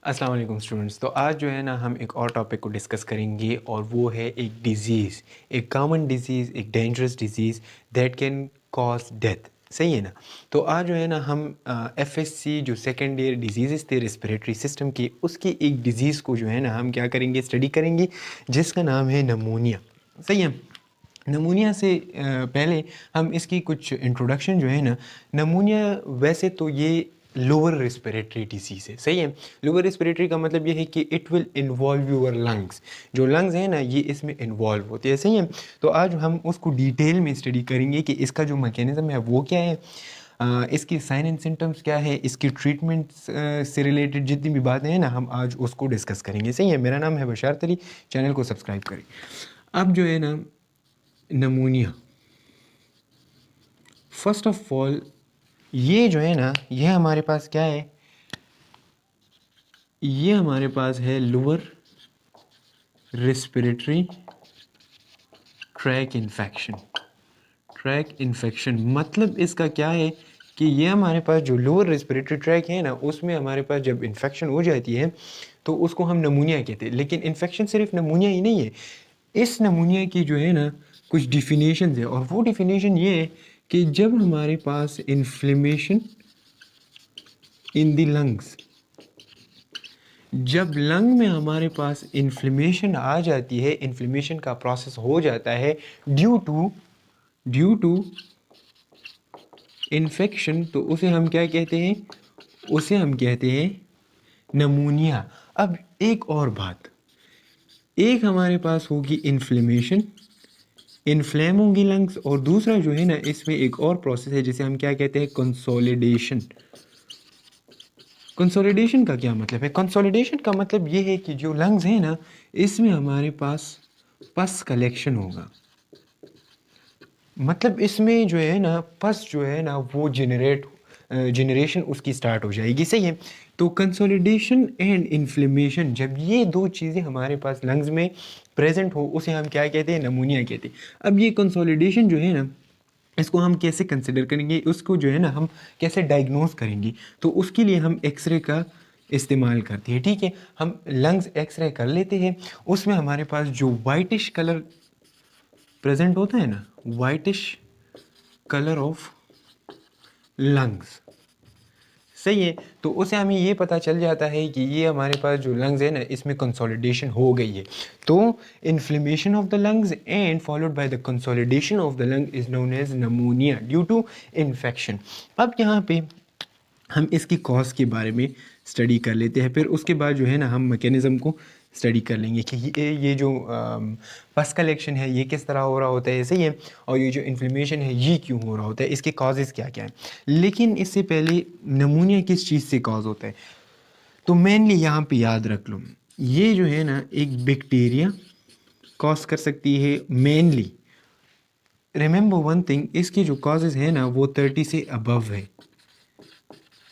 अस्सलाम वालेकुम स्टूडेंट्स। तो आज जो है ना हम एक और टॉपिक को डिस्कस करेंगे और वो है एक डिज़ीज़, एक कॉमन डिज़ीज़, एक dangerous disease that can cause death. सही है ना। तो आज जो है ना हम एफएससी जो सेकेंड ईयर डिजीज़ थे रेस्पिरेटरी सिस्टम की, उसकी एक डिज़ीज़ को जो है ना हम क्या करेंगे, स्टडी करेंगे, जिसका नाम है नमूनिया। सही है। नमूनिया से पहले हम इसकी कुछ इंट्रोडक्शन जो है ना, नमूनिया वैसे तो ये लोअर रेस्पिरेटरी डिजीज़ है। सही है। लोअर रेस्पिरेटरी का मतलब ये है कि it will involve your lungs. जो लंग्स हैं ना, ये इसमें इन्वॉल्व होते हैं। सही है। तो आज हम उसको डिटेल में स्टडी करेंगे कि इसका जो मैकेनिज़्म है वो क्या है, इसकी साइन एंड सिम्टम्स क्या है, इसकी ट्रीटमेंट से रिलेटेड जितनी भी बातें हैं ना, हम आज उसको डिस्कस करेंगे। सही है। मेरा नाम है बशारत अली, चैनल को सब्सक्राइब करें। अब जो है ना नमूनिया, फर्स्ट ऑफ ऑल ये जो है ना, ये हमारे पास क्या है, ये हमारे पास है lower respiratory tract infection. Track infection मतलब इसका क्या है कि ये हमारे पास जो लोअर रेस्पिरेटरी ट्रैक है ना, उसमें हमारे पास जब इन्फेक्शन हो जाती है तो उसको हम नमूनिया कहते हैं। लेकिन इन्फेक्शन सिर्फ नमूनिया ही नहीं है, इस नमूनिया की जो है ना कुछ डिफिनेशन है, और वो डिफिनेशन ये है कि जब हमारे पास इन्फ्लेमेशन इन द लंग्स, जब लंग में हमारे पास इन्फ्लेमेशन आ जाती है, इन्फ्लेमेशन का प्रोसेस हो जाता है ड्यू टू इन्फेक्शन, तो उसे हम क्या कहते हैं, उसे हम कहते हैं नमूनिया। अब एक और बात, एक हमारे पास होगी इन्फ्लेमेशन, इन्फ्लेम होंगी लंग्स, और दूसरा जो है ना इसमें एक और प्रोसेस है जिसे हम क्या कहते हैं, कंसोलिडेशन। कंसोलिडेशन का क्या मतलब है? कंसोलिडेशन का मतलब ये है कि जो लंग्स हैं ना, इसमें हमारे पास पस कलेक्शन होगा। मतलब इसमें जो है ना पस जो है ना वो जनरेशन उसकी स्टार्ट हो जाएगी। सही है। तो कंसोलिडेशन एंड इन्फ्लेमेशन, जब ये दो चीज़ें हमारे पास लंग्स में प्रेजेंट हो, उसे हम क्या कहते हैं, नमूनिया कहते हैं। अब ये कंसोलिडेशन जो है ना, इसको हम कैसे कंसिडर करेंगे, उसको जो है ना हम कैसे डायग्नोस करेंगे, तो उसके लिए हम एक्सरे का इस्तेमाल करते हैं। ठीक है। हम लंग्स एक्सरे कर लेते हैं, उसमें हमारे पास जो वाइटिश कलर प्रेजेंट होता है ना, वाइटिश कलर ऑफ लंग्स। सही है। तो उससे हमें ये पता चल जाता है कि ये हमारे पास जो लंग्स है ना, इसमें कंसोलिडेशन हो गई है। तो inflammation of the lungs and followed by the consolidation of the lung is known as pneumonia due to infection. अब यहाँ पे हम इसकी कॉज के बारे में स्टडी कर लेते हैं, फिर उसके बाद जो है ना हम मैकेनिज़्म को स्टडी कर लेंगे कि ये जो पस कलेक्शन है ये किस तरह हो रहा होता है। सही है। और ये जो इन्फ्लेमेशन है ये क्यों हो रहा होता है, इसके कॉजेज़ क्या क्या हैं। लेकिन इससे पहले नमूनिया किस चीज़ से कॉज होता है, तो मेनली यहाँ पे याद रख लो, ये जो है ना एक बैक्टीरिया कॉज कर सकती है मेनली। रिमेंबर वन थिंग, इसकी जो कॉजेज़ है ना वो 30 से अबव है।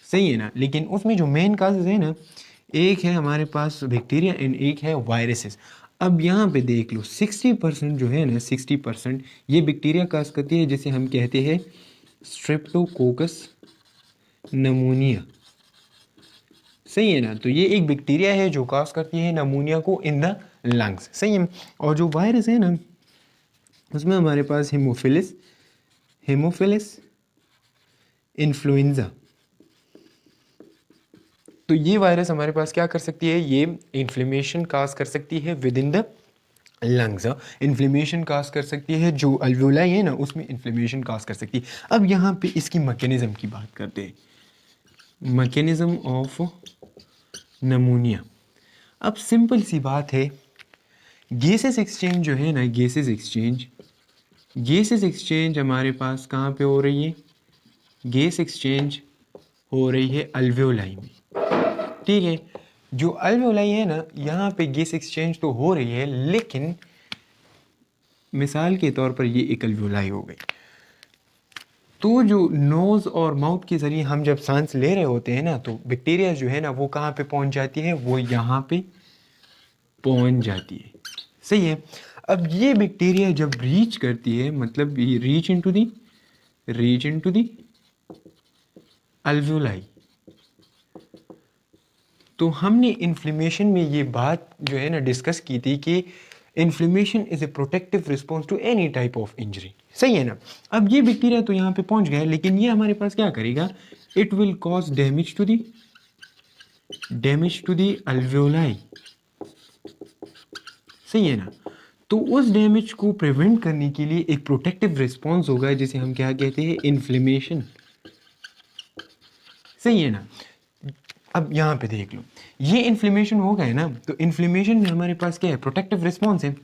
सही है ना। लेकिन उसमें जो मेन काजेज है ना, एक है हमारे पास बैक्टीरिया एंड एक है वायरसेस। अब यहाँ पे देख लो 60% जो है ना, 60% ये बैक्टीरिया काज करती है, जिसे हम कहते हैं स्ट्रेप्टोकोकस नमूनिया। सही है ना। तो ये एक बैक्टीरिया है जो काज करती है नमूनिया को इन द लंग्स। सही है। और जो वायरस है ना, उसमें हमारे पास हेमोफिलिस इन्फ्लुएंजा। तो ये वायरस हमारे पास क्या कर सकती है, ये इन्फ्लेमेशन काज कर सकती है within the lungs. Inflammation cause कर सकती है, जो अल्वोलाई है ना उसमें इन्फ्लेमेशन काज कर सकती है। अब यहाँ पे इसकी मैकेनिज्म की बात करते हैं, मैकेनिज्म ऑफ नमूनिया। अब सिंपल सी बात है, गैसेस एक्सचेंज जो है ना, गैसेस एक्सचेंज हमारे पास कहाँ पे हो रही है, गैस एक्सचेंज हो रही है अल्वेओलाई में। ठीक है। जो अल्वेओलाई है ना, यहाँ पे गैस एक्सचेंज तो हो रही है, लेकिन मिसाल के तौर पर ये एक अल्वेओलाई हो गई, तो जो नोज़ और माउथ के ज़रिए हम जब सांस ले रहे होते हैं ना, तो बैक्टीरिया जो है ना वो कहाँ पे पहुँच जाती है, वो यहाँ पे पहुँच जाती है। सही है। अब ये बैक्टीरिया जब रीच करती है, मतलब ये रीच इनटू दी अल्वेओलाई, तो हमने इन्फ्लेमेशन में ये बात जो है ना डिस्कस की थी कि inflammation is a protective response to any type of injury, सही है ना। अब ये बैक्टीरिया तो यहाँ पे पहुँच गया, लेकिन ये हमारे पास क्या करेगा, it will cause damage to the alveoli, सही है ना। तो उस डैमेज को प्रिवेंट करने के लिए एक प्रोटेक्टिव रिस्पॉन्स होगा जिसे हम क्या कहते हैं, इन्फ्लेमेशन, सही है ना। अब यहाँ पे देख लो, ये इन्फ्लेमेशन हो गया ना, तो इन्फ्लेमेशन में हमारे पास क्या है, प्रोटेक्टिव रिस्पॉन्स है।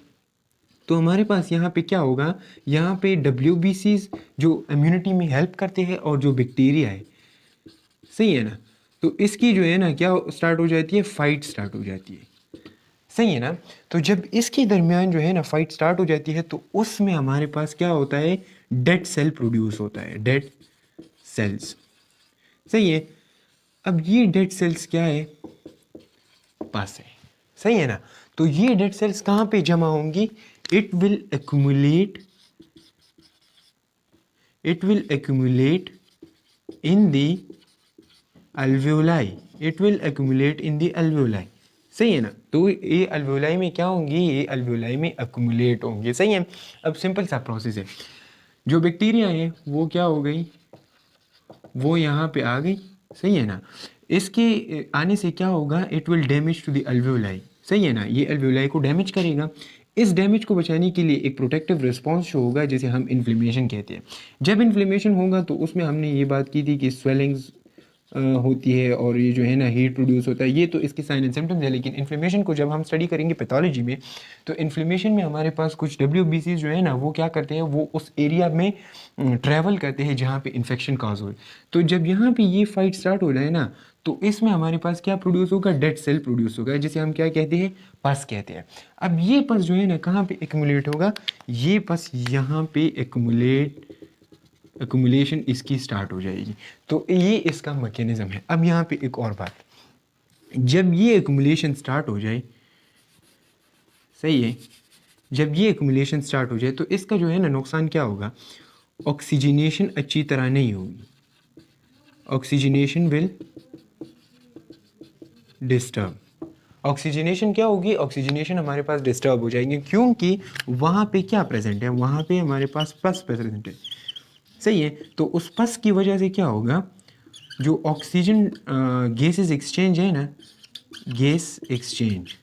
तो हमारे पास यहाँ पे क्या होगा, यहाँ पे WBCs जो इम्यूनिटी में हेल्प करते हैं और जो बैक्टीरिया है, सही है ना, तो इसकी जो है ना क्या स्टार्ट हो जाती है, फाइट स्टार्ट हो जाती है, सही है ना। तो जब इसके दरमियान जो है ना फाइट स्टार्ट हो जाती है, तो उसमें हमारे पास क्या होता है, डेड सेल प्रोड्यूस होता है, डेड सेल्स, सही है। अब ये डेड सेल्स क्या है, पास है, सही है ना। तो ये डेड सेल्स कहाँ पे जमा होंगी, it will accumulate in the alveoli, सही है ना। तो ये अल्वेओलाई में क्या होंगी, ये अल्वेओलाई में accumulate होंगे, सही है। अब सिंपल सा प्रोसेस है, जो बैक्टीरिया है वो क्या हो गई, वो यहाँ पे आ गई, सही है ना। इसके आने से क्या होगा, it will damage to the alveoli, सही है ना, ये अल्वेओलाई को डैमेज करेगा। इस डैमेज को बचाने के लिए एक प्रोटेक्टिव रिस्पॉन्स शो होगा जिसे हम इन्फ्लेमेशन कहते हैं। जब इन्फ्लेमेशन होगा तो उसमें हमने ये बात की थी कि स्वेलिंग्स होती है और ये जो है ना हीट प्रोड्यूस होता है, ये तो इसके साइन एंड सिम्टम्स है। लेकिन इन्फ्लेमेशन को जब हम स्टडी करेंगे पैथोलॉजी में, तो इन्फ्लेमेशन में हमारे पास कुछ WBCs जो है ना वो क्या करते हैं, वो उस एरिया में ट्रैवल करते हैं जहाँ पे इन्फेक्शन काज हो। तो जब यहाँ पे ये फाइट स्टार्ट हो जाए ना, तो इसमें हमारे पास क्या प्रोड्यूस होगा, डेड सेल प्रोड्यूस होगा जिसे हम क्या कहते हैं, पस कहते हैं। अब ये पस जो है ना कहाँ पे एक्यूमुलेट होगा, ये पस यहाँ पे एक्यूमुलेशन इसकी स्टार्ट हो जाएगी। तो ये इसका मैकेनिज्म है। अब यहाँ पे एक और बात, जब ये एक्यूमुलेशन स्टार्ट हो जाए, सही है, जब ये एक्यूमुलेशन स्टार्ट हो जाए तो इसका जो है ना नुकसान क्या होगा, ऑक्सीजनेशन अच्छी तरह नहीं होगी, ऑक्सीजनेशन विल डिस्टर्ब। ऑक्सीजनेशन क्या होगी, ऑक्सीजनेशन हमारे पास डिस्टर्ब हो जाएंगे, क्योंकि वहाँ पे क्या प्रेजेंट है, वहाँ पे हमारे पास पस प्रेजेंट है, सही है। तो उस पस की वजह से क्या होगा, जो ऑक्सीजन गैसेस एक्सचेंज है ना, गैस एक्सचेंज,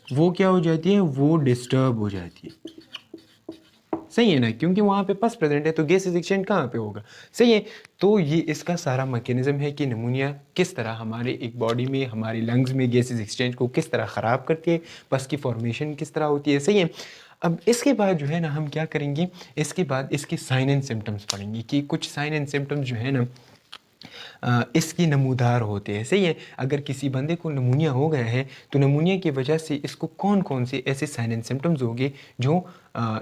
वो क्या हो जाती है, वो डिस्टर्ब हो जाती है, सही है ना, क्योंकि वहाँ पे पस प्रेजेंट है तो गैसेस एक्सचेंज कहाँ पे होगा, सही है। तो ये इसका सारा मैकेनिज्म है कि नमूनिया किस तरह हमारे एक बॉडी में, हमारे लंग्स में गैसेस एक्सचेंज को किस तरह ख़राब करती है, पस की फॉर्मेशन किस तरह होती है, सही है। अब इसके बाद जो है ना हम क्या करेंगे, इसके बाद इसके साइन एंड सिम्टम्स पढ़ेंगे कि कुछ साइन एंड सिम्टम्स जो है ना इसकी नमूदार होते हैं, सही है। अगर किसी बंदे को नमूनिया हो गया है तो नमूनिया की वजह से इसको कौन कौन से ऐसे साइन एंड सिम्टम्स होंगे जो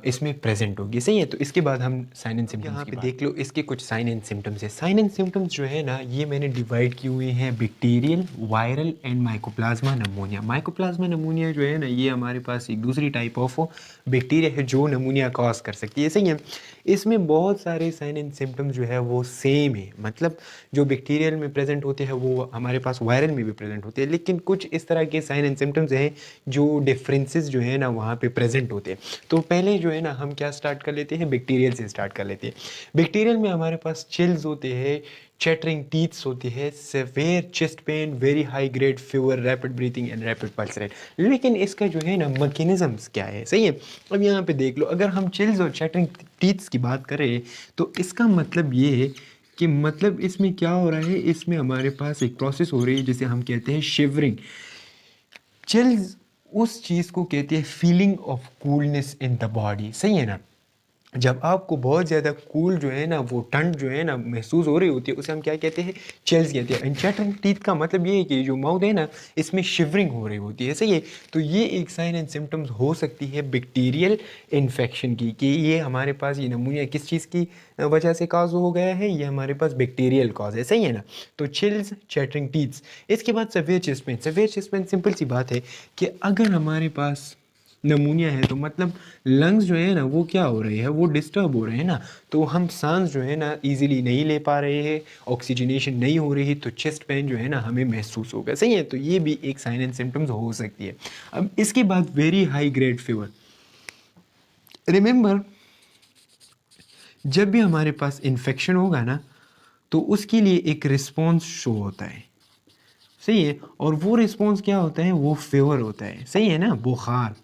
इसमें प्रेजेंट होगी, सही है। तो इसके बाद हम साइन एंड सिम्टम्स यहाँ पे देख लो, इसके कुछ साइन एंड सिम्टम्स है। साइन एंड सिम्टम्स जो है ना ये मैंने डिवाइड किए हुए हैं bacterial, viral and mycoplasma नमूनिया। Mycoplasma नमूनिया जो है ना ये हमारे पास एक दूसरी टाइप ऑफ बैक्टीरिया है जो नमूनिया कॉज कर सकती है, सही है। इसमें बहुत सारे साइन एंड सिम्टम्स जो है वो सेम है, मतलब जो बैक्टीरियल में प्रेजेंट होते हैं वो हमारे पास वायरल में भी प्रेजेंट होते हैं, लेकिन कुछ इस तरह के साइन एंड सिम्टम्स हैं जो डिफरेंसेस जो है ना वहाँ पे प्रेजेंट होते हैं। तो पहले जो है ना हम क्या स्टार्ट कर लेते हैं, बैक्टीरियल से स्टार्ट कर लेते हैं। बैक्टीरियल में हमारे पास चिल्स होते हैं, चैटरिंग टीथ्स होती है, severe chest pain, very high grade fever, rapid breathing and rapid pulse rate. लेकिन इसका जो है ना मैकेनिज्म्स क्या है, सही है। अब यहाँ पे देख लो, अगर हम चिल्स और चैटरिंग टीथ्स की बात करें तो इसका मतलब ये है कि मतलब इसमें क्या हो रहा है, इसमें हमारे पास एक प्रोसेस हो रही है जिसे हम कहते हैं शिवरिंग। चिल्स उस चीज़ को कहते हैं feeling of coolness in the body, सही है ना। जब आपको बहुत ज़्यादा कूल जो है ना वो ठंड जो है ना महसूस हो रही होती है उसे हम क्या कहते हैं, चिल्स कहते हैं। एंड चैटरिंग टीथ का मतलब ये है कि जो माउथ है ना इसमें शिवरिंग हो रही होती है, सही है। तो ये एक साइन एंड सिम्टम्स हो सकती है बैक्टीरियल इन्फेक्शन की, कि ये हमारे पास ये नमूनिया किस चीज़ की वजह से काज हो गया है, ये हमारे पास बैक्टीरियल कॉज है, सही है ना। तो चिल्स, चैटरिंग टीथ्स। इसके बाद severe chest pain. Severe chest pain simple सी बात है कि अगर हमारे पास नमूनिया है तो मतलब लंग्स जो है ना वो क्या हो रहे हैं, वो डिस्टर्ब हो रहे हैं ना, तो हम सांस जो है ना इजीली नहीं ले पा रहे हैं, ऑक्सीजनेशन नहीं हो रही, तो चेस्ट पेन जो है ना हमें महसूस होगा। सही है, तो ये भी एक साइन एंड सिम्टम्स हो सकती है। अब इसके बाद very high grade fever. Remember, जब भी हमारे पास इन्फेक्शन होगा ना तो उसके लिए एक रिस्पॉन्स शो होता है। सही है, और वो रिस्पॉन्स क्या होता है, वो फीवर होता है। सही है ना, बुखार।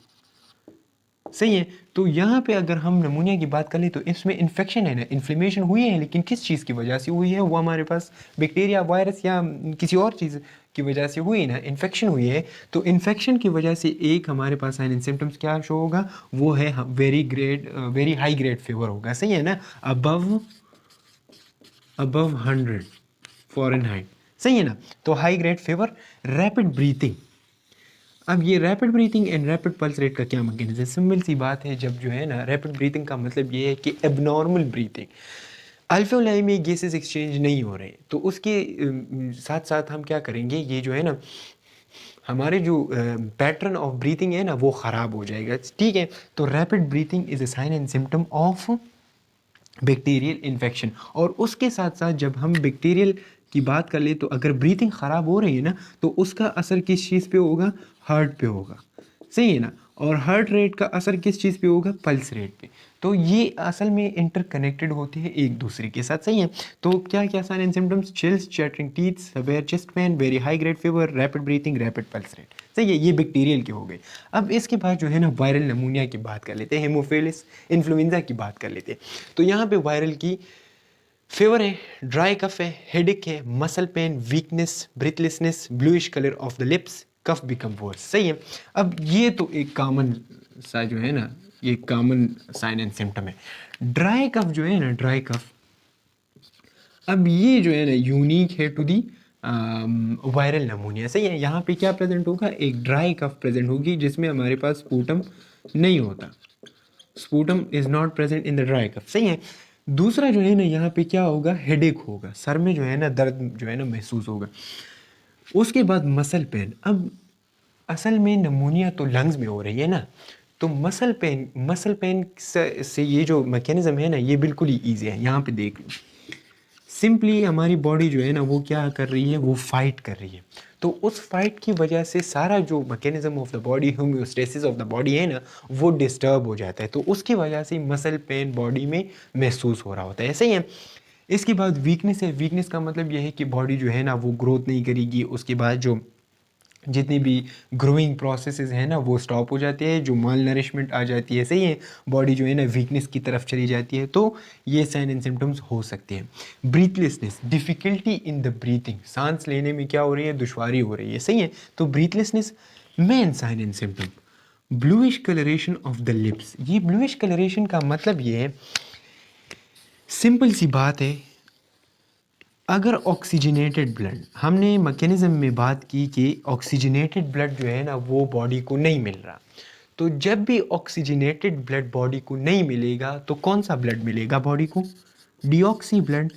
सही है, तो यहाँ पे अगर हम नमूनिया की बात कर लें तो इसमें इन्फेक्शन है ना, इन्फ्लेमेशन हुई है, लेकिन किस चीज़ की वजह से हुई है, वो हमारे पास बैक्टीरिया, वायरस या किसी और चीज़ की वजह से हुई ना, इन्फेक्शन हुई है। तो इन्फेक्शन की वजह से एक हमारे पास साइन एंड सिम्टम्स क्या शो होगा, वो है वेरी हाई ग्रेड फीवर होगा। सही है ना, अबव 100 फ़ारेनहाइट। सही है ना, तो high grade fever. Rapid breathing. अब ये rapid breathing and rapid pulse rate का क्या मैकेनिज्म है, सिंपल सी बात है, जब जो है ना रैपिड ब्रीथिंग का मतलब ये है कि एबनॉर्मल ब्रीथिंग, अल्फोलाई में गैसेस एक्सचेंज नहीं हो रहे, तो उसके साथ साथ हम क्या करेंगे, ये जो है ना हमारे जो पैटर्न ऑफ ब्रीथिंग है ना वो ख़राब हो जाएगा। ठीक है, तो rapid breathing is a sign and symptom of bacterial infection. और उसके साथ साथ जब हम बैक्टीरियल की बात कर ले, तो अगर ब्रीथिंग ख़राब हो रही है ना तो उसका असर किस चीज़ पे होगा, हार्ट पे होगा। सही है ना, और हार्ट रेट का असर किस चीज़ पे होगा, पल्स रेट पे। तो ये असल में इंटरकनेक्टेड होते हैं एक दूसरे के साथ। सही है, तो क्या क्या sign and symptoms, chills, chattering teeth, severe chest pain, very high grade fever, rapid breathing, rapid pulse rate. सही है, ये बैक्टीरियल के हो गए। अब इसके बाद जो है ना वायरल नमूनिया की बात कर लेते हैं, हेमोफिलस इन्फ्लुएंजा की बात कर लेते हैं। तो यहाँ पे वायरल की फीवर है, ड्राई कफ है, हेडेक है, muscle pain, weakness, breathlessness, bluish colour of the lips, cough become worse. सही है, अब ये तो एक कॉमन सा जो है ना, ये कॉमन साइन एंड सिम्टम है। ड्राई कफ जो है ना, ड्राई कफ, अब ये जो है ना यूनिक है टू दी वायरल नमूनिया। सही है, यहाँ पे क्या प्रेजेंट होगा, एक ड्राई कफ प्रेजेंट होगी जिसमें हमारे पास स्पूटम नहीं होता, sputum is not present in the dry cough. सही है, दूसरा जो है ना यहाँ पे क्या होगा, हेडेक होगा, सर में जो है ना दर्द जो है ना महसूस होगा। उसके बाद मसल पेन। अब असल में नमूनिया तो लंग्स में हो रही है ना, तो मसल पेन से ये जो मैकेनिज्म है ना ये बिल्कुल ही ईजी है। यहाँ पे देख लो, सिंपली हमारी बॉडी जो है ना वो क्या कर रही है, वो फाइट कर रही है। तो उस फाइट की वजह से सारा जो mechanism of the body, homeostasis of the body है ना, वो डिस्टर्ब हो जाता है। तो उसकी वजह से मसल पेन बॉडी में महसूस हो रहा होता है। ऐसे ही है। इसके बाद वीकनेस है। वीकनेस का मतलब यह है कि बॉडी जो है ना वो ग्रोथ नहीं करेगी, उसके बाद जो जितनी भी ग्रोइंग प्रोसेसेस हैं ना वो स्टॉप हो जाते हैं, जो माल नरिशमेंट आ जाती है। सही है, बॉडी जो है ना वीकनेस की तरफ चली जाती है। तो ये साइन एंड सिम्टम्स हो सकते हैं। Breathlessness, difficulty in the breathing, सांस लेने में क्या हो रही है, दुश्वारी हो रही है। सही है, तो breathlessness main sign and symptom. Bluish coloration of the lips. ये ब्लूइश कलरेशन का मतलब ये है, सिंपल सी बात है, अगर ऑक्सीजनेटेड ब्लड, हमने मैकेनिज्म में बात की कि ऑक्सीजनेटेड ब्लड जो है ना वो बॉडी को नहीं मिल रहा, तो जब भी ऑक्सीजनेटेड ब्लड बॉडी को नहीं मिलेगा तो कौन सा ब्लड मिलेगा बॉडी को, डीऑक्सी ब्लड।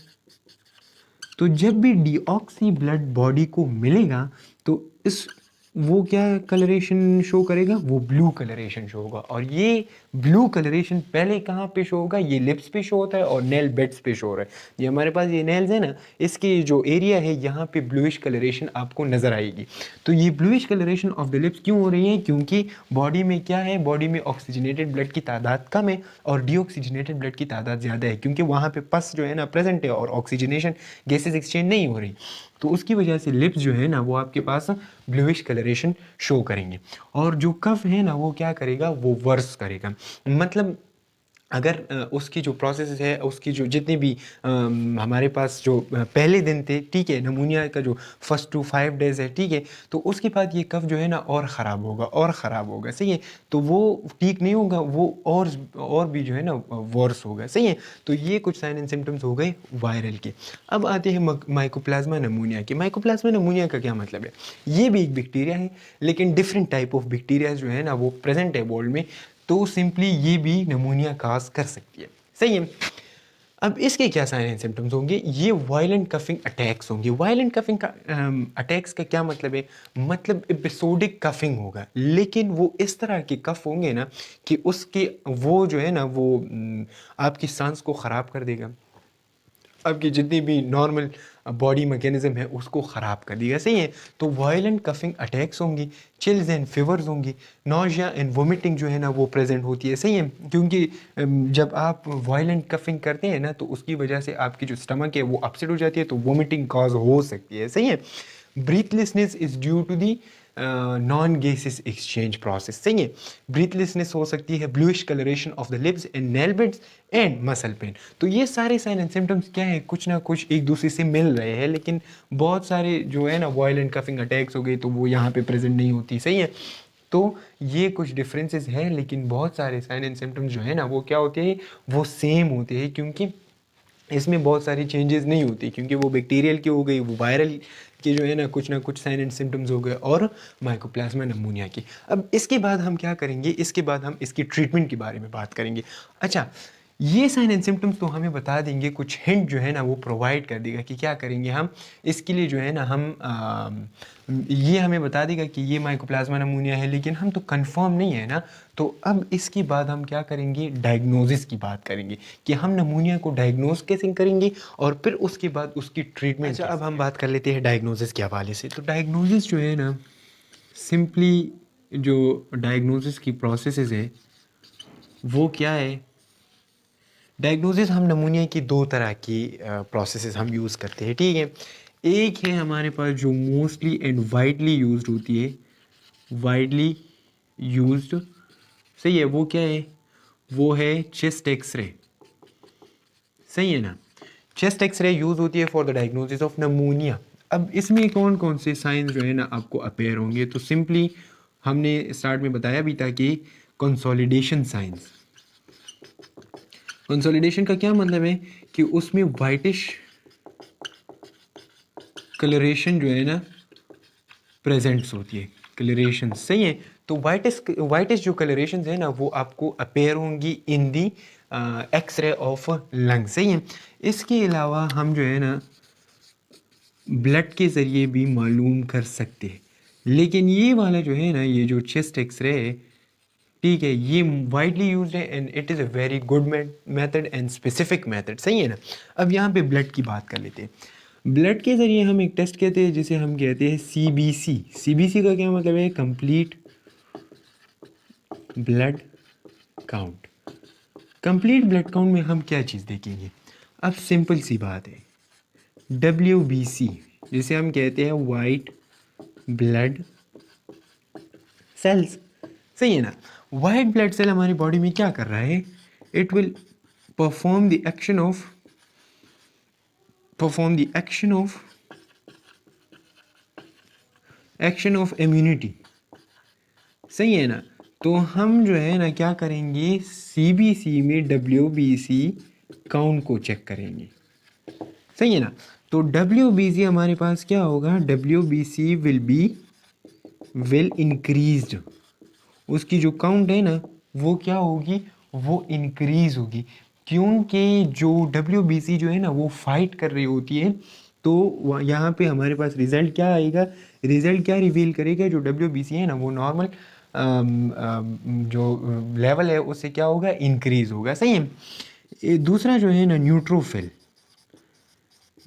तो जब भी डीऑक्सी ब्लड बॉडी को मिलेगा तो इस वो क्या कलरेशन शो करेगा, वो ब्लू कलरेशन शो होगा। और ये ब्लू कलरेशन पहले कहाँ पे शो होगा, ये लिप्स पे शो होता है और नेल बेड्स पे शो हो रहा है। ये हमारे पास ये नेल्स है ना, इसके जो एरिया है यहाँ पे ब्लूइश कलरेशन आपको नज़र आएगी। तो ये bluish coloration of the lips क्यों हो रही है, क्योंकि बॉडी में क्या है, बॉडी में ऑक्सीजनेटेड ब्लड की तादाद कम है और डीऑक्सीजनेटेड ब्लड की तादाद ज़्यादा है, क्योंकि वहाँ पे पस जो है ना प्रेजेंट है और ऑक्सीजनेशन गैसेज एक्सचेंज नहीं हो रही। तो उसकी वजह से लिप्स जो है ना वो आपके पास ब्लूइश कलरेशन शो करेंगे। और जो कफ है ना वो क्या करेगा, वो वर्स करेगा। मतलब अगर उसकी जो प्रोसेस है, उसकी जो जितने भी हमारे पास जो पहले दिन थे, ठीक है, नमूनिया का जो फर्स्ट टू 5 डेज़ है, ठीक है, तो उसके बाद ये कफ जो है ना और ख़राब होगा और ख़राब होगा। सही है, तो वो ठीक नहीं होगा, वो और भी जो है ना वर्स होगा। सही है, तो ये कुछ साइन एंड सिम्टम्स हो गए वायरल के। अब आते हैं माइकोप्लाज्मा नमूनिया के। माइकोप्लाज्मा नमूनिया का क्या मतलब है, ये भी एक बैक्टीरिया है, लेकिन डिफरेंट टाइप ऑफ बैक्टीरिया जो है ना वो प्रेजेंट है बॉडी में। तो सिंपली ये भी नमूनिया काज कर सकती है। सही है, अब इसके क्या साइन एंड सिम्टम्स होंगे, ये वायलेंट कफिंग अटैक्स होंगे। वायलेंट कफिंग का अटैक्स का क्या मतलब है, मतलब एपिसोडिक कफिंग होगा, लेकिन वो इस तरह के कफ होंगे ना कि उसके वो जो है ना वो आपकी सांस को ख़राब कर देगा, आपकी जितनी भी नॉर्मल बॉडी मैकेनिज्म है उसको ख़राब कर देगा, सही है। तो वायलेंट कफिंग अटैक्स होंगी, चिल्स एंड फीवर्स होंगी, नौजिया एंड वोमिटिंग जो है ना वो प्रेजेंट होती है, सही है। क्योंकि जब आप वायलेंट कफिंग करते हैं ना तो उसकी वजह से आपकी जो स्टमक है वो अपसेट हो जाती है, तो वोमिटिंग कॉज हो सकती है, सही है। Breathlessness is due to the non gases exchange process, सही है। ब्रीथलेसनेस हो सकती है, bluish coloration of the lips and nail beds and muscle pain. तो ये सारे साइन एंड सिम्टम्स क्या है, कुछ ना कुछ एक दूसरे से मिल रहे हैं, लेकिन बहुत सारे जो है ना वायलेंट कफिंग अटैक्स हो गए तो वो यहाँ पे प्रेजेंट नहीं होती, सही है। तो ये कुछ डिफरेंसेस हैं, लेकिन बहुत सारे साइन एंड सिम्टम्स जो है ना वो क्या होते हैं, वो सेम होते हैं, क्योंकि इसमें बहुत सारी चेंजेस नहीं होती, क्योंकि वो बैक्टीरियल की हो गई, वो वायरल की जो है ना कुछ साइन एंड सिम्टम्स हो गए, और माइकोप्लाज्मा नमूनिया की। अब इसके बाद हम क्या करेंगे, इसके बाद हम इसकी ट्रीटमेंट के बारे में बात करेंगे। अच्छा, ये साइन एंड सिम्टम्स तो हमें बता देंगे, कुछ हिंट जो है ना वो प्रोवाइड कर देगा कि क्या करेंगे हम इसके लिए, जो है ना हम ये हमें बता देगा कि ये माइकोप्लाज्मा नमूनिया है, लेकिन हम तो कंफर्म नहीं है ना। तो अब इसके बाद हम क्या करेंगे, डायग्नोसिस की बात करेंगे कि हम नमूनिया को डायग्नोस कैसे करेंगे, और फिर उसके बाद उसकी ट्रीटमेंट। अच्छा, अब हम बात कर लेते हैं डायग्नोसिस के हवाले से। तो डायग्नोसिस जो है ना, सिंपली जो डायग्नोसिस की प्रोसेस है वो क्या है, डायग्नोसिस हम नमूनिया की दो तरह की प्रोसेसेस हम यूज़ करते हैं, ठीक है। एक है हमारे पास जो मोस्टली एंड वाइडली यूज्ड होती है, वाइडली यूज्ड, सही है, वो क्या है, वो है चेस्ट एक्सरे, सही है ना। चेस्ट एक्सरे यूज़ होती है फॉर द डायग्नोसिस ऑफ नमूनिया। अब इसमें कौन कौन से साइंस जो है ना आपको अपेयर होंगे, तो सिंपली हमने स्टार्ट में बताया भी था कि कंसोलिडेशन साइंस। कंसोलिडेशन का क्या मतलब है कि उसमें वाइटिश कलरेशन जो है ना प्रेजेंट्स होती है, कलरेशन, सही है। तो वाइटिश जो कलरेशन है ना वो आपको अपेयर होंगी इन दी एक्सरे ऑफ लंग, सही है। इसके अलावा हम जो है ना ब्लड के ज़रिए भी मालूम कर सकते हैं, लेकिन ये वाला जो है ना, ये जो चेस्ट एक्सरे है, ठीक है, ये वाइडली यूज है and it is a very good method and specific method, सही है ना। अब यहाँ पे ब्लड की बात कर लेते हैं। ब्लड के ज़रिए हम एक टेस्ट कहते हैं जिसे हम कहते हैं सीबीसी। सीबीसी का क्या मतलब है, complete blood count. Complete blood count में हम क्या चीज़ देखेंगे, अब सिंपल सी बात है, WBC जिसे हम कहते हैं वाइट ब्लड सेल्स, सही है ना। वाइट ब्लड सेल हमारी बॉडी में क्या कर रहा है, it will perform the action of immunity, सही है ना। तो हम जो है ना क्या करेंगे, सीबीसी में WBC काउंट को चेक करेंगे, सही है ना। तो WBC हमारे पास क्या होगा, WBC विल इंक्रीज्ड, उसकी जो काउंट है ना वो क्या होगी, वो इंक्रीज होगी, क्योंकि जो WBC जो है ना वो फाइट कर रही होती है। तो यहाँ पे हमारे पास रिजल्ट क्या आएगा, रिजल्ट क्या रिवील करेगा, जो WBC है ना वो नॉर्मल जो लेवल है उससे क्या होगा, इंक्रीज होगा, सही है। दूसरा जो है ना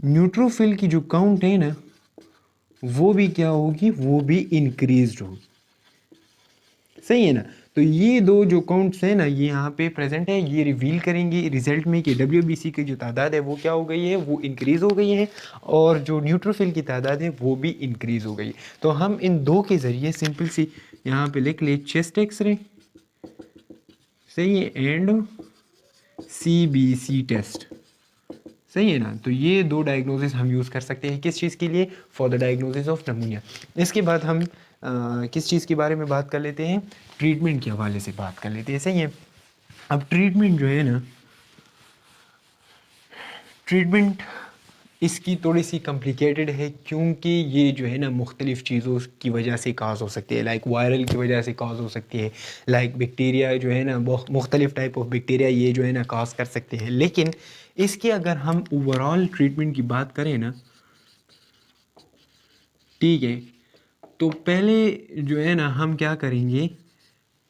न्यूट्रोफिल की जो काउंट है ना वो भी क्या होगी, वो भी इंक्रीज होगी, सही है ना। तो ये दो जो काउंट्स हैं ना ये यहाँ पे प्रेजेंट है, ये रिवील करेंगे रिजल्ट में कि WBC की जो तादाद है वो क्या हो गई है, वो इंक्रीज़ हो गई है, और जो न्यूट्रोफिल की तादाद है वो भी इंक्रीज़ हो गई है। तो हम इन दो के ज़रिए सिंपल सी यहाँ पे लिख ले, चेस्ट एक्सरे, सही है, एंड CBC टेस्ट, सही है ना। तो ये दो डायग्नोसिस हम यूज़ कर सकते हैं किस चीज़ के लिए, फॉर द डायग्नोसिस ऑफ नमूनिया। इसके बाद हम किस चीज़ के बारे में बात कर लेते हैं, ट्रीटमेंट के हवाले से बात कर लेते हैं, सही है। अब ट्रीटमेंट जो है ना, ट्रीटमेंट इसकी थोड़ी सी कॉम्प्लिकेटेड है, क्योंकि ये जो है ना मुख्तलिफ़ चीज़ों की वजह से काज हो सकती है, लाइक वायरल की वजह से काज हो सकती है, लाइक बैक्टीरिया जो है ना मुख्तलिफ़ टाइप ऑफ बैक्टीरिया ये जो है ना काज कर सकते हैं। लेकिन इसके अगर हम ओवरऑल ट्रीटमेंट की बात करें ना, ठीक है, तो पहले जो है ना हम क्या करेंगे,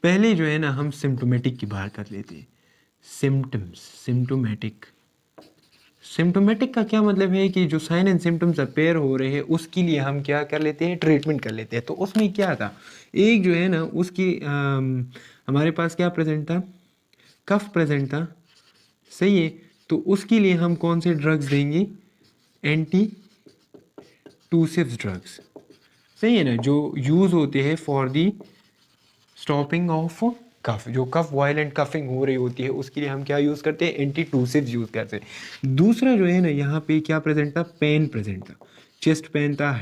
पहले जो है ना हम सिम्टोमेटिक की बात कर लेते हैं। सिम्टोमेटिक सिम्टोमेटिक का क्या मतलब है कि जो साइन एंड सिम्टम्स अपेयर हो रहे हैं उसके लिए हम क्या कर लेते हैं, ट्रीटमेंट कर लेते हैं। तो उसमें क्या था, एक जो है ना उसकी हमारे पास क्या प्रेजेंट था, कफ प्रेजेंट था, सही है। तो उसके लिए हम कौन से ड्रग्स देंगे, एंटी टूसिव ड्रग्स, सही है ना, जो यूज़ होते हैं for the stopping of cough. जो कफ वायलेंट कफिंग हो रही होती है उसके लिए हम क्या यूज़ करते हैं, एंटी टूसिव यूज़ करते हैं। दूसरा जो है ना यहाँ पे क्या प्रेजेंट था, पेन प्रेजेंट था, चेस्ट पेन था,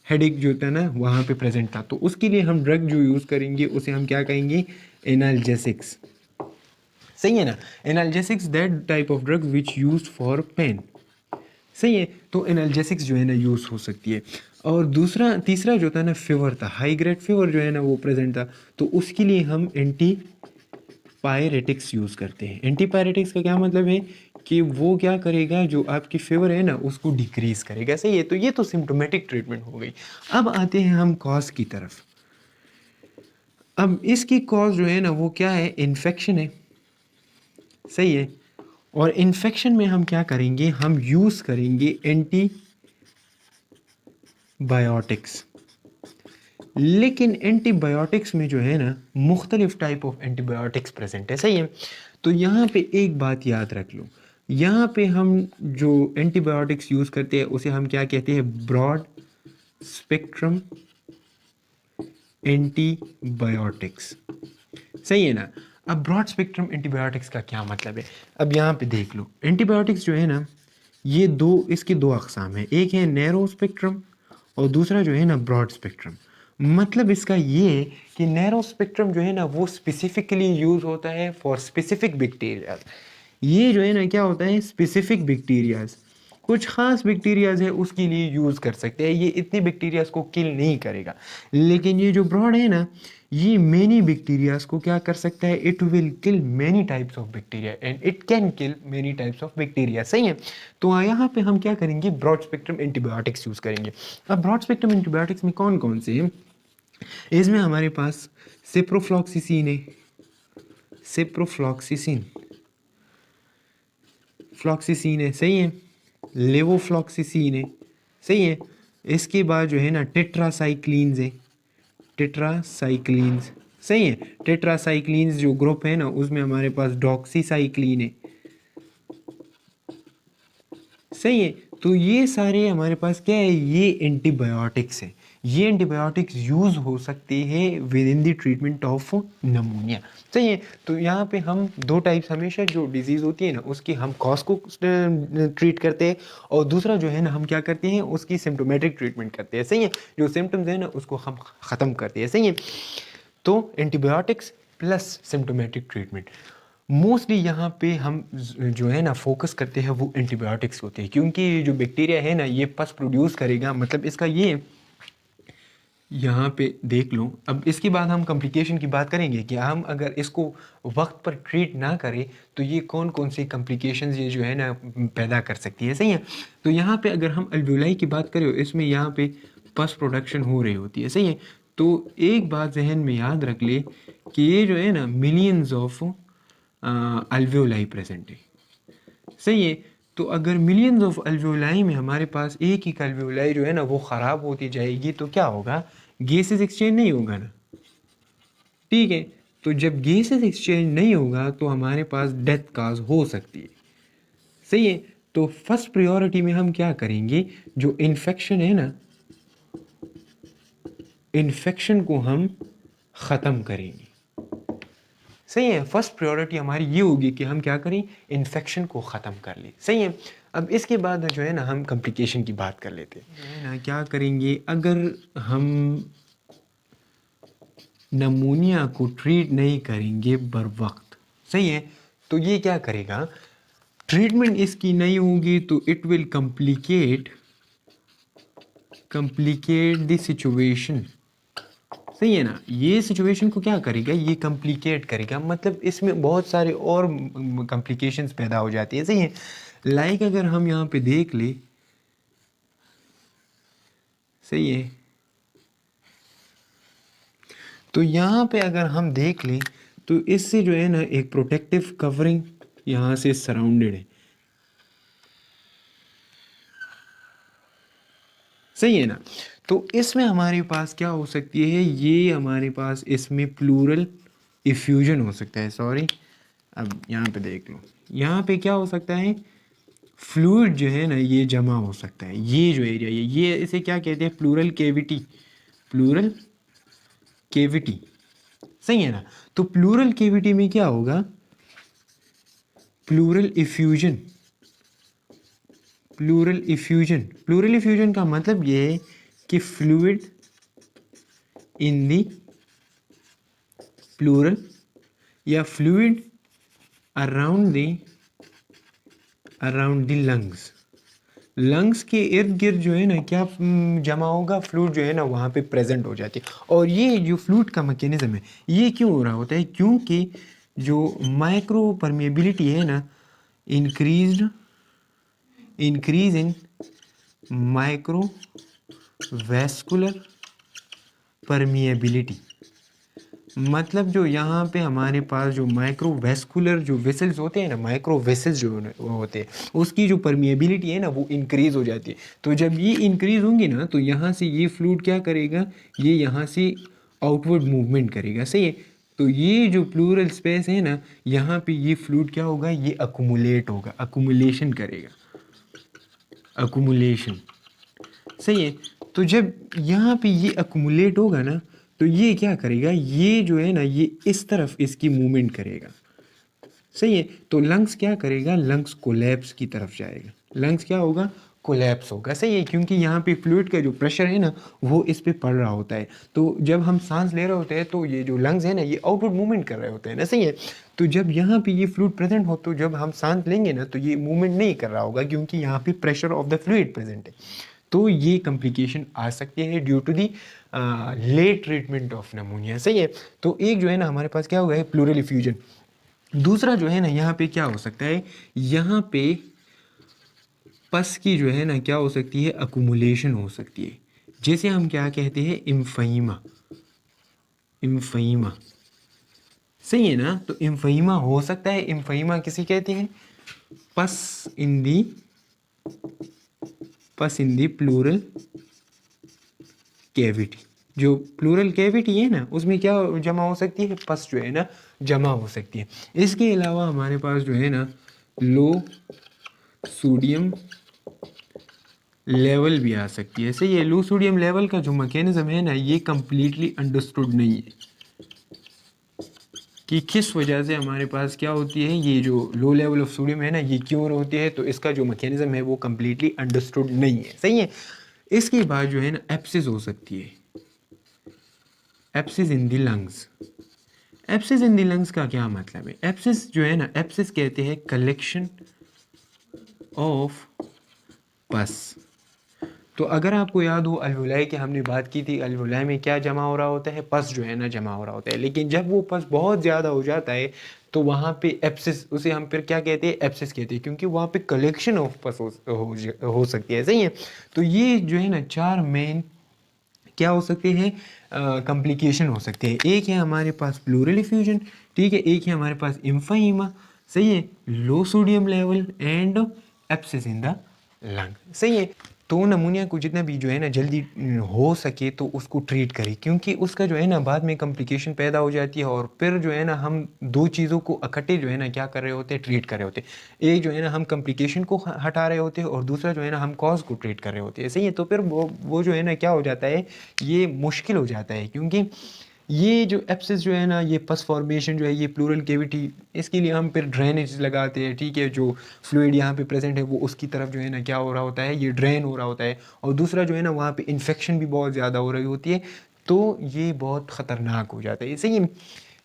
हेडेक जो था ना वहाँ पे प्रेजेंट था। तो उसके लिए हम ड्रग जो यूज़ करेंगे उसे हम क्या कहेंगे, एनाल्जेसिक्स, सही है ना। Analgesics that type of drug which use for pain, सही है। तो एनाल्जेसिक्स जो है ना यूज़ हो सकती है। और दूसरा तीसरा जो था ना फीवर था, हाई ग्रेड फीवर जो है ना वो प्रेजेंट था। तो उसके लिए हम एंटी पायरेटिक्स यूज़ करते हैं। एंटी पायरेटिक्स का क्या मतलब है कि वो क्या करेगा, जो आपकी फीवर है ना उसको डिक्रीज करेगा, सही है। तो ये तो सिम्टोमेटिक ट्रीटमेंट हो गई। अब आते हैं हम कॉज की तरफ। अब इसकी कॉज जो है ना वो क्या है, इन्फेक्शन है, सही है। और इन्फेक्शन में हम क्या करेंगे, हम यूज़ करेंगे एंटीबायोटिक्स। लेकिन एंटीबायोटिक्स में जो है ना मुख्तलिफ टाइप ऑफ एंटीबायोटिक्स प्रेजेंट है, सही है। तो यहाँ पे एक बात याद रख लो, यहाँ पे हम जो एंटीबायोटिक्स यूज़ करते हैं उसे हम क्या कहते हैं, ब्रॉड स्पेक्ट्रम एंटीबायोटिक्स, सही है ना। अब ब्रॉड स्पेक्ट्रम एंटीबायोटिक्स का क्या मतलब है, अब यहाँ पे देख लो। एंटीबायोटिक्स जो है ना ये इसके दो अकसाम है, एक है नैरो स्पेक्ट्रम और दूसरा जो है ना ब्रॉड स्पेक्ट्रम। मतलब इसका ये है कि नैरो स्पेक्ट्रम जो है ना वो स्पेसिफिकली यूज़ होता है फॉर स्पेसिफिक बैक्टीरिया। ये जो है ना क्या होता है, स्पेसिफिक बैक्टीरियाज, कुछ ख़ास बैक्टीरियाज है उसके लिए यूज़ कर सकते हैं, ये इतने बैक्टीरियाज को किल नहीं करेगा। लेकिन ये जो ब्रॉड है ना ये मेनी बैक्टीरियाज को क्या कर सकता है, it will kill many types of bacteria and it can kill many types of bacteria, सही है। तो यहाँ पे हम क्या करेंगे, ब्रॉड स्पेक्ट्रम एंटीबायोटिक्स यूज़ करेंगे। अब ब्रॉड स्पेक्ट्रम एंटीबायोटिक्स में कौन कौन से हैं, इसमें हमारे पास सिप्रोफ्लॉक्सिसिन है, सिप्रोफ्लॉक्सिसिन फ्लॉक्सिसिन है, सही है। लेवोफ्लॉक्सिसिन है, सही है। इसके बाद जो है ना टेट्रासाइक्लिन्स है, टेट्रासाइक्लिन्स, सही है। टेट्रासाइक्लिन्स जो ग्रुप है ना उसमें हमारे पास डॉक्सीसाइक्लिन है, सही है। तो ये सारे हमारे पास क्या है, ये एंटीबायोटिक्स है। ये एंटीबायोटिक्स यूज़ हो सकते हैं with in the treatment of pneumonia, सही है। तो यहाँ पे हम दो टाइप्स, हमेशा जो डिजीज़ होती है ना उसकी हम कॉज को ट्रीट करते हैं और दूसरा जो है ना हम क्या करते हैं उसकी सिम्टोमेटिक ट्रीटमेंट करते हैं, सही है। जो सिम्टम्स है ना उसको हम ख़त्म करते हैं, सही है। तो antibiotics plus symptomatic treatment mostly यहाँ पे हम जो है ना फोकस करते हैं वो एंटीबायोटिक्स होते हैं, क्योंकि जो बैक्टीरिया है ना ये पस प्रोड्यूस करेगा। मतलब इसका ये यहाँ पे देख लो। अब इसके बाद हम कॉम्प्लिकेशन की बात करेंगे कि हम अगर इसको वक्त पर ट्रीट ना करें तो ये कौन कौन सी कॉम्प्लिकेशंस ये जो है ना पैदा कर सकती है, सही है। तो यहाँ पे अगर हम अल्वेओलाई की बात करें इसमें यहाँ पे पस प्रोडक्शन हो रही होती है, सही है। तो एक बात जहन में याद रख ले कि ये जो है ना मिलियंस ऑफ अल्वेओलाई प्रेजेंट है, सही है। तो अगर मिलियंस ऑफ अल्वेओलाई में हमारे पास एक ही अल्वेओलाई जो है ना वो ख़राब होती जाएगी तो क्या होगा, गैसेस एक्सचेंज नहीं होगा ना, ठीक है। तो जब गैसेस एक्सचेंज नहीं होगा तो हमारे पास डेथ काज हो सकती है, सही है। तो फर्स्ट प्रायोरिटी में हम क्या करेंगे, जो इन्फेक्शन है ना इन्फेक्शन को हम ख़त्म करेंगे, सही है। फर्स्ट प्रायोरिटी हमारी ये होगी कि हम क्या करें, इन्फेक्शन को ख़त्म कर लें, सही है। अब इसके बाद जो है ना हम कॉम्प्लिकेशन की बात कर लेते हैं, जो है ना क्या करेंगे, अगर हम नमूनिया को ट्रीट नहीं करेंगे बर वक्त, सही है। तो ये क्या करेगा, ट्रीटमेंट इसकी नहीं होगी तो it will complicate the situation, सही है ना। ये सिचुएशन को क्या करेगा, ये कम्प्लिकेट करेगा, मतलब इसमें बहुत सारे और कॉम्प्लिकेशंस पैदा हो जाती है, सही है। लाइक अगर हम यहाँ पे देख ले, सही है, तो यहाँ पे अगर हम देख लें तो इससे जो है ना एक प्रोटेक्टिव कवरिंग यहाँ से सराउंडेड है, सही है ना। तो इसमें हमारे पास क्या हो सकती है, ये हमारे पास इसमें प्लूरल इफ्यूजन हो सकता है, सॉरी अब यहाँ पे देख लो, यहाँ पे क्या हो सकता है, फ्लूइड जो है ना ये जमा हो सकता है, ये जो एरिया ये इसे क्या कहते हैं, प्लूरल केविटी, प्लूरल केविटी, सही है ना। तो प्लूरल केविटी में क्या होगा, pleural effusion, pleural effusion, pleural effusion का मतलब ये है कि फ्लूइड इन दी प्लूरल या fluid around the lungs, lungs के इर्द गिर्द जो है ना क्या जमा होगा, फ्लूइड जो है ना वहाँ पे प्रेजेंट हो जाती है। और ये जो फ्लूइड का मैकेनिज्म है ये क्यों हो रहा होता है, क्योंकि जो माइक्रो परमेबिलिटी है ना, increase in micro vascular permeability, मतलब जो यहाँ पे हमारे पास जो माइक्रोवेस्कुलर जो वेसल्स होते हैं ना, माइक्रो वेसल्स जो होते हैं उसकी जो परमिएबिलिटी है ना वो इंक्रीज़ हो जाती है। तो जब ये इंक्रीज़ होंगी ना तो यहाँ से ये फ्लूइड क्या करेगा, ये यहाँ से आउटवर्ड मूवमेंट करेगा, सही है। तो ये जो प्लूरल स्पेस है ना, यहाँ पे ये फ्लूइड क्या होगा, ये अकुमुलेट होगा, अकुमुलेशन करेगा, अकुमुलेशन, सही है। तो जब यहाँ पे ये अकुमुलेट होगा ना तो ये क्या करेगा, ये जो है ना ये इस तरफ इसकी मूवमेंट करेगा, सही है। तो लंग्स क्या करेगा, लंग्स कोलैप्स की तरफ जाएगा, लंग्स क्या होगा, कोलैप्स होगा, सही है, क्योंकि यहाँ पे फ्लूइड का जो प्रेशर है ना वो इस पे पड़ रहा होता है। तो जब हम सांस ले रहे होते हैं तो ये जो लंग्स है ना ये आउटवर्ड मूवमेंट कर रहे होते हैं ना, सही है। तो जब यहाँ पे ये फ्लूइड प्रेजेंट हो तो जब हम सांस लेंगे ना तो ये मूवमेंट नहीं कर रहा होगा, क्योंकि यहाँ पे pressure of the fluid present है। तो ये कॉम्प्लिकेशन आ सकती है due to the late treatment of pneumonia, सही है। तो एक जो है ना हमारे पास क्या होगा है, प्लूरल इफ्यूजन। दूसरा जो है ना यहाँ पे क्या हो सकता है, यहाँ पे पस की जो है ना क्या हो सकती है, अकुमुलेशन हो सकती है, जैसे हम क्या कहते हैं, इम्फीमा, इम्फीमा, सही है ना। तो इम्फीमा हो सकता है, इम्फीमा किसी कहते हैं, पस इन दी प्लूरल कैविटी, जो प्लूरल कैविटी है ना उसमें क्या जमा हो सकती है, पस जो है ना जमा हो सकती है। इसके अलावा हमारे पास जो है ना लो सोडियम लेवल भी आ सकती है, सही है। लो सोडियम लेवल का जो मैकेनिज्म है ना ये कम्प्लीटली अंडरस्टूड नहीं है कि किस वजह से हमारे पास क्या होती है, ये जो लो लेवल ऑफ सोडियम है ना ये क्यों होती है, तो इसका जो मैकेनिज्म है वो कम्प्लीटली अंडरस्टूड नहीं है, सही है। इसके बाद जो है ना एप्सिस हो सकती है, एप्सिस in the lungs. एप्सिस in the lungs का क्या मतलब है, एप्सिस जो है ना, एप्सिस कहते हैं कलेक्शन ऑफ पस। तो अगर आपको याद हो अल्वुलाई की हमने बात की थी, अल्वुलाई में क्या जमा हो रहा होता है, पस जो है ना जमा हो रहा होता है, लेकिन जब वो पस बहुत ज़्यादा हो जाता है तो वहाँ पे एप्सिस, उसे हम फिर क्या कहते हैं, एप्सिस कहते हैं, क्योंकि वहाँ पे कलेक्शन ऑफ पस हो सकती है, सही है। तो ये जो है ना चार मेन क्या हो सकते हैं, कॉम्प्लिकेशन हो सकते हैं। एक है हमारे पास प्लूरल इफ्यूजन, ठीक है, एक है हमारे पास इम्फीमा, सही है, low sodium level and abscess in the lung, सही है। तो नमूनिया को जितना भी जो है ना जल्दी हो सके तो उसको ट्रीट करें, क्योंकि उसका जो है ना बाद में कॉम्प्लिकेशन पैदा हो जाती है, और फिर जो है ना हम दो चीज़ों को इकट्ठे जो है ना क्या कर रहे होते हैं, ट्रीट कर रहे होते हैं। एक जो है ना हम कॉम्प्लिकेशन को हटा रहे होते हैं और दूसरा जो है ना हम कॉज को ट्रीट कर रहे होते हैं, सही है। तो फिर वो जो है ना क्या हो जाता है, ये मुश्किल हो जाता है, क्योंकि ये जो एप्सिस जो है ना, ये पस फॉर्मेशन जो है, ये प्लूरल केविटी, इसके लिए हम फिर ड्रेनेज लगाते हैं, ठीक है। जो फ्लूइड यहाँ पे प्रेजेंट है वो उसकी तरफ जो है ना क्या हो रहा होता है, ये ड्रेन हो रहा होता है, और दूसरा जो है ना वहाँ पे इन्फेक्शन भी बहुत ज़्यादा हो रही होती है, तो ये बहुत ख़तरनाक हो जाता है, सही है।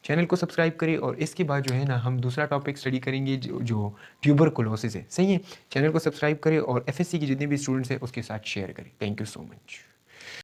चैनल को सब्सक्राइब करें, और इसके बाद जो है ना हम दूसरा टॉपिक स्टडी करेंगे जो ट्यूबरकुलोसिस है, सही है। चैनल को सब्सक्राइब करें और एफएससी के जितने भी स्टूडेंट्स हैं उसके साथ शेयर करें। Thank you so much.